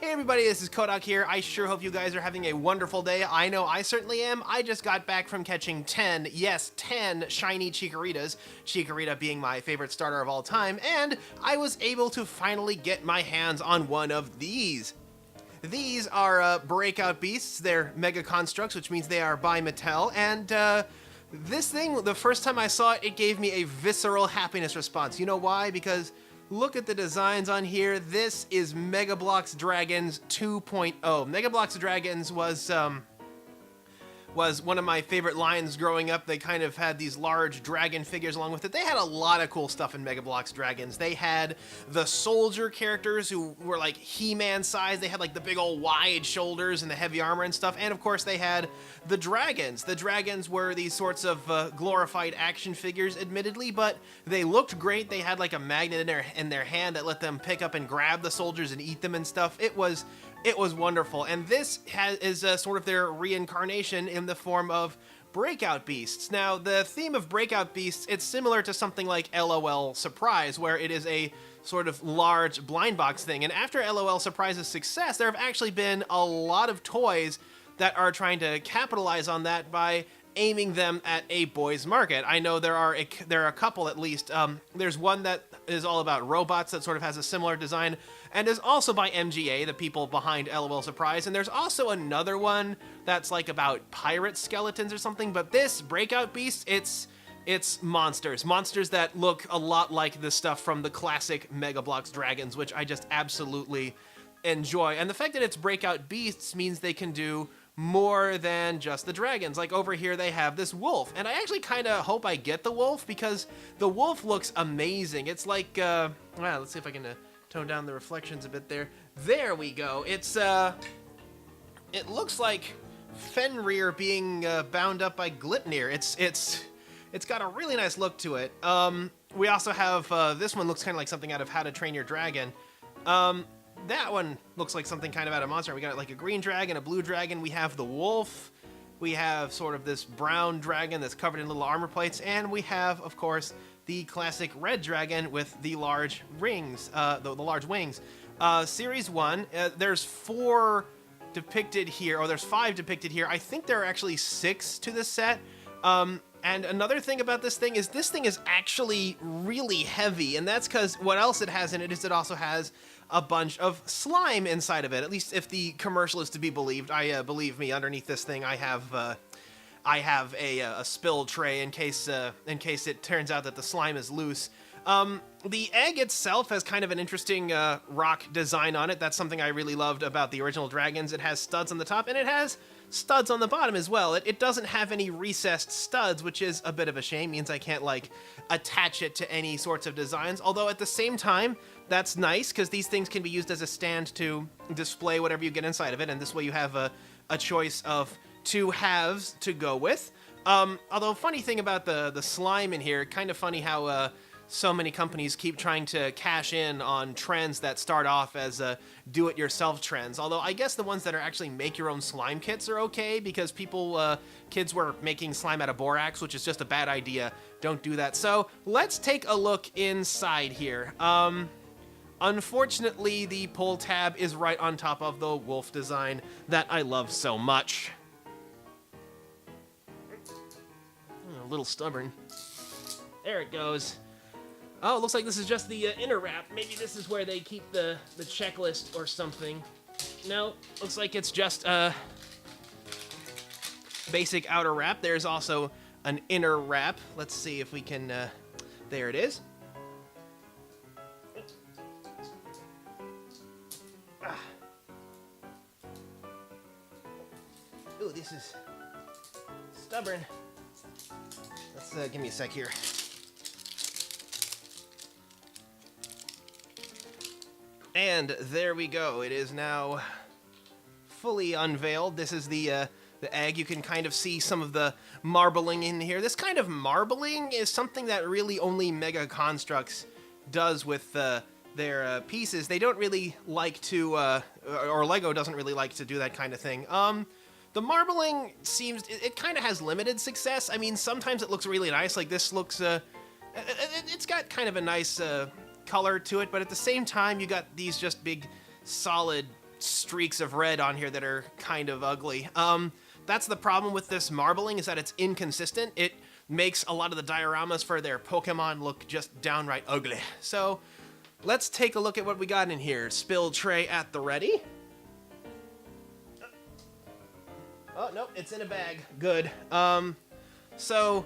Hey everybody, this is Kodak here. I sure hope you guys are having a wonderful day. I know I certainly am. I just got back from catching 10, yes, 10 shiny Chikoritas, Chikorita being my favorite starter of all time, and I was able to finally get my hands on one of these. These are Breakout Beasts. They're Mega Constructs, which means they are by Mattel, and this thing, the first time I saw it, it gave me a visceral happiness response. You know why? Because look at the designs on here. This is Mega Bloks Dragons 2.0. Mega Bloks Dragons was one of my favorite lines growing up. They kind of had these large dragon figures along with it. They had a lot of cool stuff in Mega Bloks Dragons. They had the soldier characters who were like He-Man size. They had like the big old wide shoulders and the heavy armor and stuff. And of course they had the dragons. The dragons were these sorts of glorified action figures, admittedly, but they looked great. They had like a magnet in their hand that let them pick up and grab the soldiers and eat them and stuff. It was wonderful, and this is sort of their reincarnation in the form of Breakout Beasts. Now, the theme of Breakout Beasts, it's similar to something like LOL Surprise, where it is a sort of large blind box thing, and after LOL Surprise's success, there have actually been a lot of toys that are trying to capitalize on that by aiming them at a boys market. I know there are a couple at least. There's one that is all about robots that sort of has a similar design and is also by MGA, the people behind LOL Surprise. And there's also another one that's like about pirate skeletons or something. But this Breakout Beast, it's monsters that look a lot like the stuff from the classic Mega Bloks Dragons, which I just absolutely enjoy. And the fact that it's Breakout Beasts means they can do more than just the dragons. Like over here they have this wolf, and I actually kind of hope I get the wolf because the wolf looks amazing. It's like well, let's see if I can tone down the reflections a bit there. There we go. It looks like Fenrir being bound up by Glipnir. It's got a really nice look to it. We also have this one looks kind of like something out of How to Train Your Dragon. That one looks like something kind of out of Monster. We got like a green dragon, a blue dragon. We have the wolf. We have sort of this brown dragon that's covered in little armor plates. And we have, of course, the classic red dragon with the large rings, the large wings. Series 1, there's 4 depicted here, or there's 5 depicted here. I think there are actually 6 to this set. And another thing about this thing is actually really heavy, and that's because what else it has in it is it also has a bunch of slime inside of it. At least if the commercial is to be believed. Believe me, underneath this thing I have a spill tray in case it turns out that the slime is loose. The egg itself has kind of an interesting rock design on it. That's something I really loved about the original Dragons. It has studs on the top, and it has studs on the bottom as well. It doesn't have any recessed studs, which is a bit of a shame. Means I can't like attach it to any sorts of designs. Although at the same time, that's nice because these things can be used as a stand to display whatever you get inside of it, and this way you have a choice of 2 halves to go with. Although funny thing about the slime in here, kind of funny how so many companies keep trying to cash in on trends that start off as do-it-yourself trends. Although I guess the ones that are actually make-your-own slime kits are okay because kids were making slime out of borax, which is just a bad idea. Don't do that. So let's take a look inside here. Unfortunately, the pull tab is right on top of the wolf design that I love so much. A little stubborn. There it goes. Oh, it looks like this is just the inner wrap. Maybe this is where they keep the checklist or something. No, looks like it's just a basic outer wrap. There's also an inner wrap. Let's see if we can, there it is. Ooh, this is stubborn. Let's, give me a sec here. And there we go. It is now fully unveiled. This is the egg. You can kind of see some of the marbling in here. This kind of marbling is something that really only Mega Constructs does with their pieces. They don't really like to, or Lego doesn't really like to do that kind of thing. The marbling seems, it kind of has limited success. I mean, sometimes it looks really nice. Like this looks, it's got kind of a nice color to it, but at the same time, you got these just big, solid streaks of red on here that are kind of ugly. That's the problem with this marbling, is that it's inconsistent. It makes a lot of the dioramas for their Pokemon look just downright ugly. So let's take a look at what we got in here. Spill tray at the ready. Oh, nope, it's in a bag. Good. So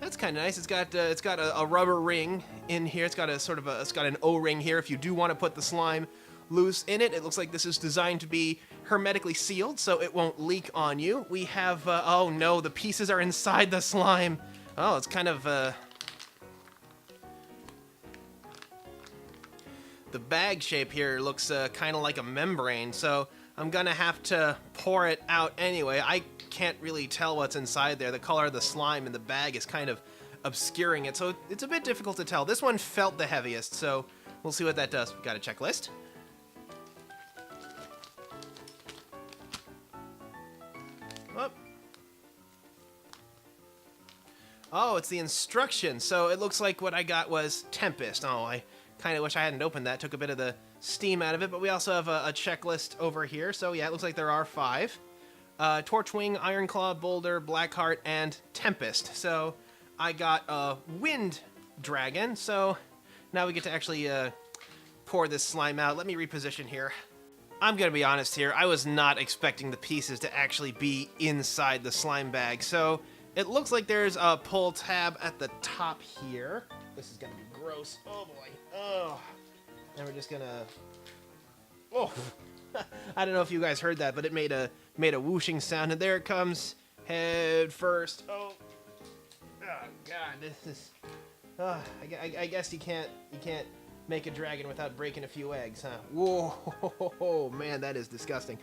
that's kind of nice. It's got a rubber ring in here. It's got an O-ring here if you do want to put the slime loose in it. It looks like this is designed to be hermetically sealed so it won't leak on you. We have, oh no, the pieces are inside the slime. Oh, it's kind of, the bag shape here looks kind of like a membrane, so I'm gonna have to pour it out anyway. I can't really tell what's inside there. The color of the slime in the bag is kind of obscuring it, so it's a bit difficult to tell. This one felt the heaviest, so we'll see what that does. We've got a checklist. Oh, it's the instructions. So it looks like what I got was Tempest. Oh, I kind of wish I hadn't opened that. Took a bit of the steam out of it, but we also have a checklist over here. So yeah, it looks like there are 5. Torchwing, Ironclaw, Boulder, Blackheart, and Tempest. So I got a Wind Dragon. So now we get to actually pour this slime out. Let me reposition here. I'm going to be honest here. I was not expecting the pieces to actually be inside the slime bag. So it looks like there's a pull tab at the top here. This is going to be gross. Oh boy. Oh. And we're just going to... Oh. I don't know if you guys heard that, but it made a whooshing sound. And there it comes, head first. Oh. Oh god, this is... I guess you can't make a dragon without breaking a few eggs, huh? Whoa, man, that is disgusting.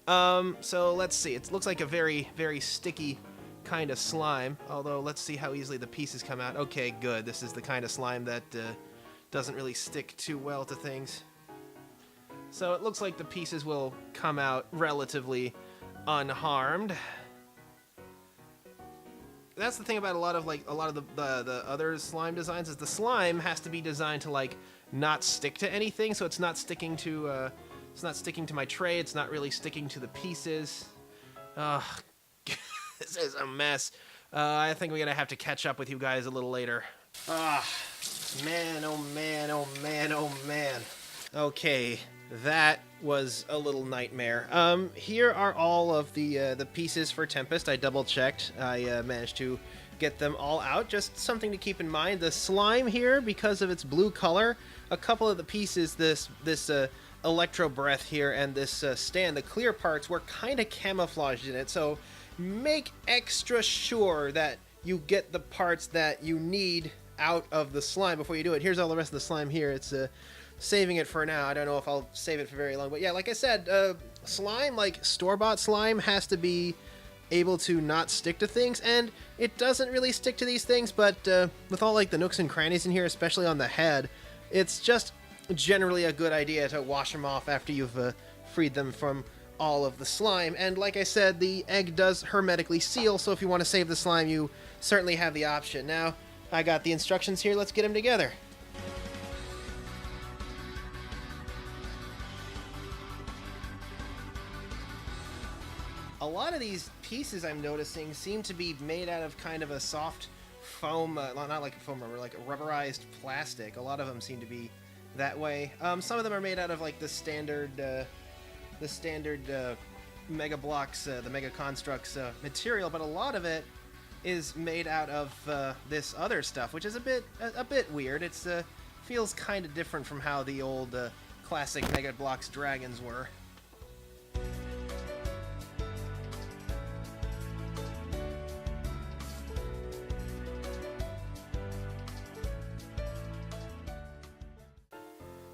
So let's see. It looks like a very, very sticky kind of slime, although let's see how easily the pieces come out. Okay, good. This is the kind of slime that doesn't really stick too well to things. So it looks like the pieces will come out relatively unharmed. That's the thing about a lot of the other slime designs, is the slime has to be designed to like not stick to anything, so it's not sticking to my tray. It's not really sticking to the pieces. This is a mess. I think we're gonna have to catch up with you guys a little later. Man, oh man, oh man, oh man. Okay, that was a little nightmare. Here are all of the pieces for Tempest. I double checked. I managed to get them all out. Just something to keep in mind. The slime here, because of its blue color, a couple of the pieces, this electro breath here and this stand, the clear parts were kind of camouflaged in it. So make extra sure that you get the parts that you need out of the slime before you do it. Here's all the rest of the slime here. It's saving it for now. I don't know if I'll save it for very long, but yeah, like I said, slime, like store-bought slime, has to be able to not stick to things, and it doesn't really stick to these things, but with all like the nooks and crannies in here, especially on the head, it's just generally a good idea to wash them off after you've freed them from all of the slime. And like I said, the egg does hermetically seal, so if you want to save the slime, you certainly have the option. Now, I got the instructions here. Let's get them together. A lot of these pieces I'm noticing seem to be made out of kind of a soft foam, not like a foam rubber, like a rubberized plastic. A lot of them seem to be that way. Some of them are made out of like the standard Mega Bloks, the Mega Constructs material, but a lot of it is made out of this other stuff, which is a bit weird. It's feels kind of different from how the old classic Mega Bloks dragons were.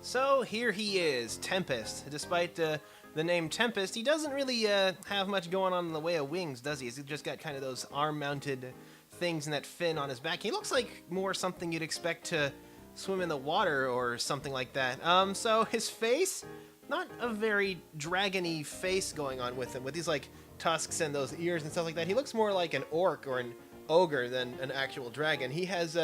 So here he is, Tempest. Despite the name Tempest, he doesn't really have much going on in the way of wings, does he? He's just got kind of those arm-mounted things and that fin on his back. He looks like more something you'd expect to swim in the water or something like that. So his face, not a very dragon-y face going on with him, with these like tusks and those ears and stuff like that. He looks more like an orc or an ogre than an actual dragon. He has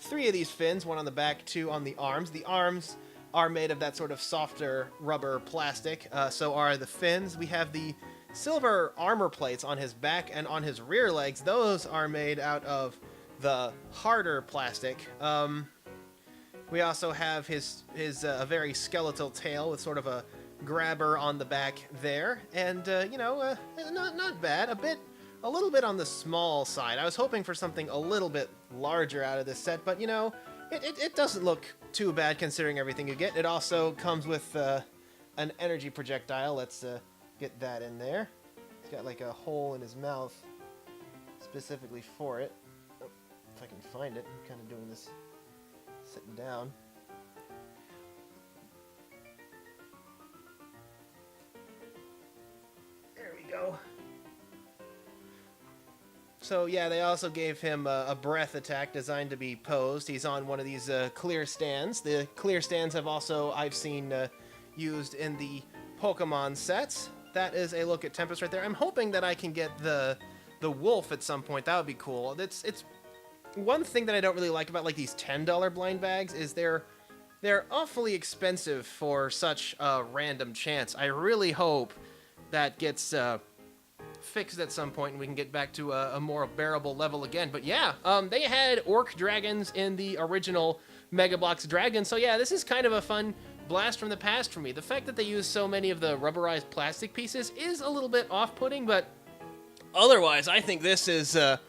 3 of these fins, one on the back, 2 on the arms. The arms are made of that sort of softer rubber plastic. So are the fins. We have the silver armor plates on his back and on his rear legs. Those are made out of the harder plastic. We also have his a very skeletal tail with sort of a grabber on the back there, and not bad. A little bit on the small side. I was hoping for something a little bit larger out of this set, but it doesn't look too bad considering everything you get. It also comes with an energy projectile. Let's get that in there. He's got like a hole in his mouth specifically for it. Oh, if I can find it. I'm kind of doing this sitting down. There we go. So yeah, they also gave him a breath attack designed to be posed. He's on one of these clear stands. The clear stands have also, I've seen, used in the Pokemon sets. That is a look at Tempest right there. I'm hoping that I can get the wolf at some point. That would be cool. It's one thing that I don't really like about like these $10 blind bags is they're awfully expensive for such a random chance. I really hope that gets fixed at some point and we can get back to a more bearable level again. But yeah, they had orc dragons in the original Mega Bloks dragon. So yeah, this is kind of a fun blast from the past for me. The fact that they use so many of the rubberized plastic pieces is a little bit off-putting, but otherwise, I think this is a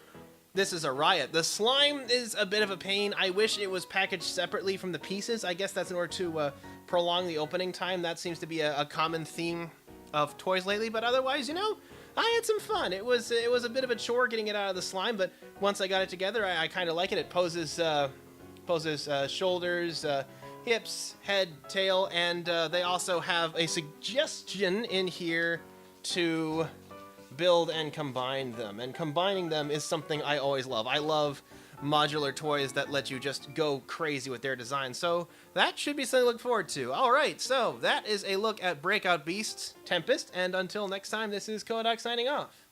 riot. The slime is a bit of a pain. I wish it was packaged separately from the pieces. I guess that's in order to prolong the opening time. That seems to be a common theme of toys lately. But otherwise, I had some fun. It was a bit of a chore getting it out of the slime, but once I got it together, I kind of like it. It poses shoulders, hips, head, tail, and they also have a suggestion in here to build and combine them. And combining them is something I always love. I love modular toys that let you just go crazy with their design. So that should be something to look forward to. All right, so that is a look at Breakout Beasts Tempest. And until next time, this is Kodak signing off.